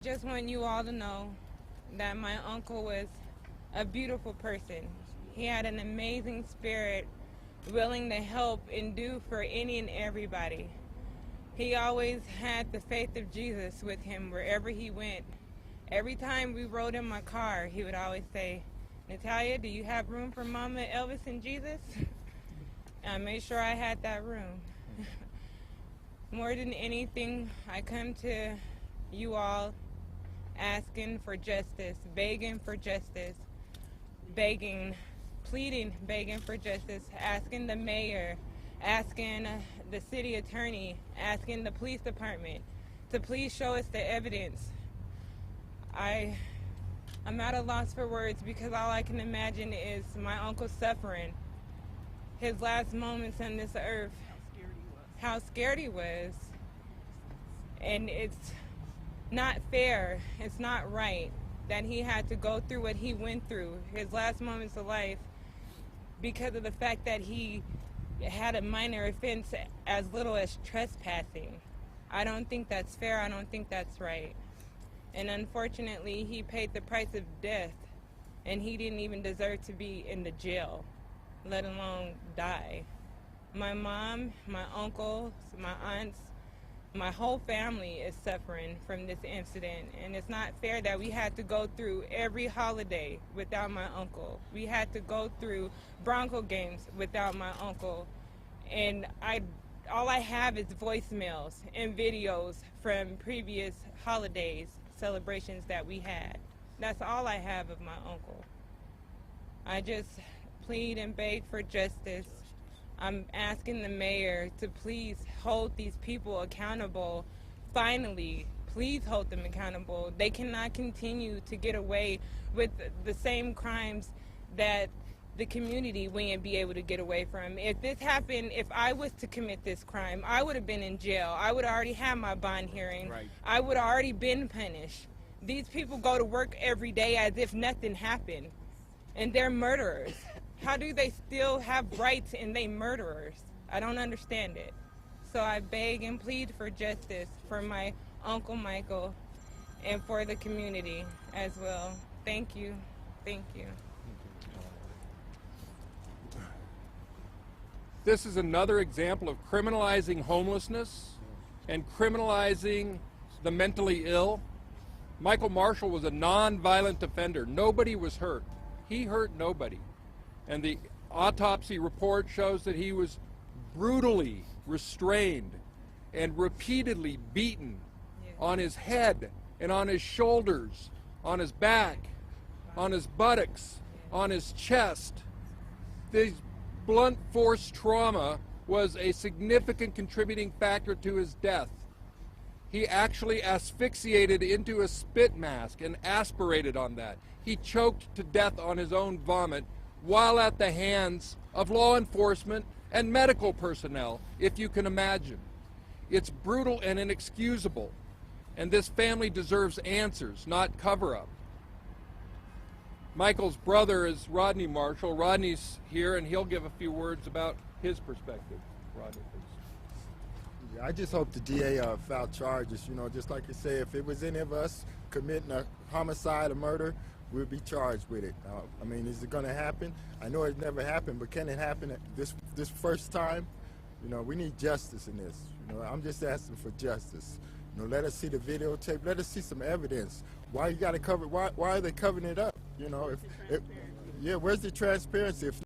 Just want you all to know that my uncle was a beautiful person. He had an amazing spirit, willing to help and do for any and everybody. He always had the faith of Jesus with him wherever he went. Every time we rode in my car, he would always say, "Natalia, do you have room for Mama, Elvis, and Jesus?" I made sure I had that room. More than anything, I come to you all asking for justice, begging for justice, begging, pleading, begging for justice, asking the mayor, asking the city attorney, asking the police department to please show us the evidence. I'm at a loss for words because all I can imagine is my uncle suffering his last moments on this earth, how scared he was. And it's not fair, it's not right that he had to go through what he went through, his last moments of life, because of the fact that he had a minor offense as little as trespassing. I don't think that's fair, I don't think that's right. And unfortunately, he paid the price of death, and he didn't even deserve to be in the jail, let alone die. My mom, my uncles, my aunts, my whole family is suffering from this incident, and it's not fair that we had to go through every holiday without my uncle. We had to go through Bronco games without my uncle, and all I have is voicemails and videos from previous holidays, celebrations that we had. That's all I have of my uncle. I just plead and beg for justice. I'm asking the mayor to please hold these people accountable. Finally, please hold them accountable. They cannot continue to get away with the same crimes that the community wouldn't be able to get away from. If this happened, if I was to commit this crime, I would have been in jail. I would already have my bond hearing. Right. I would have already been punished. These people go to work every day as if nothing happened, and they're murderers. How do they still have rights and they murderers? I don't understand it. So I beg and plead for justice for my Uncle Michael and for the community as well. Thank you. Thank you. This is another example of criminalizing homelessness and criminalizing the mentally ill. Michael Marshall was a non-violent offender. Nobody was hurt. He hurt nobody. And the autopsy report shows that he was brutally restrained and repeatedly beaten on his head and on his shoulders, on his back, on his buttocks, on his chest. This blunt force trauma was a significant contributing factor to his death. He actually asphyxiated into a spit mask and aspirated on that. He choked to death on his own vomit while at the hands of law enforcement and medical personnel, if you can imagine. It's brutal and inexcusable, and this family deserves answers, not cover-up. Michael's brother is Rodney Marshall. Rodney's here, and he'll give a few words about his perspective. Rodney, please. Yeah, I just hope the DA file charges, just like you say, if it was any of us committing a homicide or murder, we'll be charged with it. I mean, is it going to happen? I know it's never happened, but can it happen at this first time? We need justice in this. I'm just asking for justice. Let us see the videotape. Let us see some evidence. Why you got to cover? Why are they covering it up? Where's the transparency?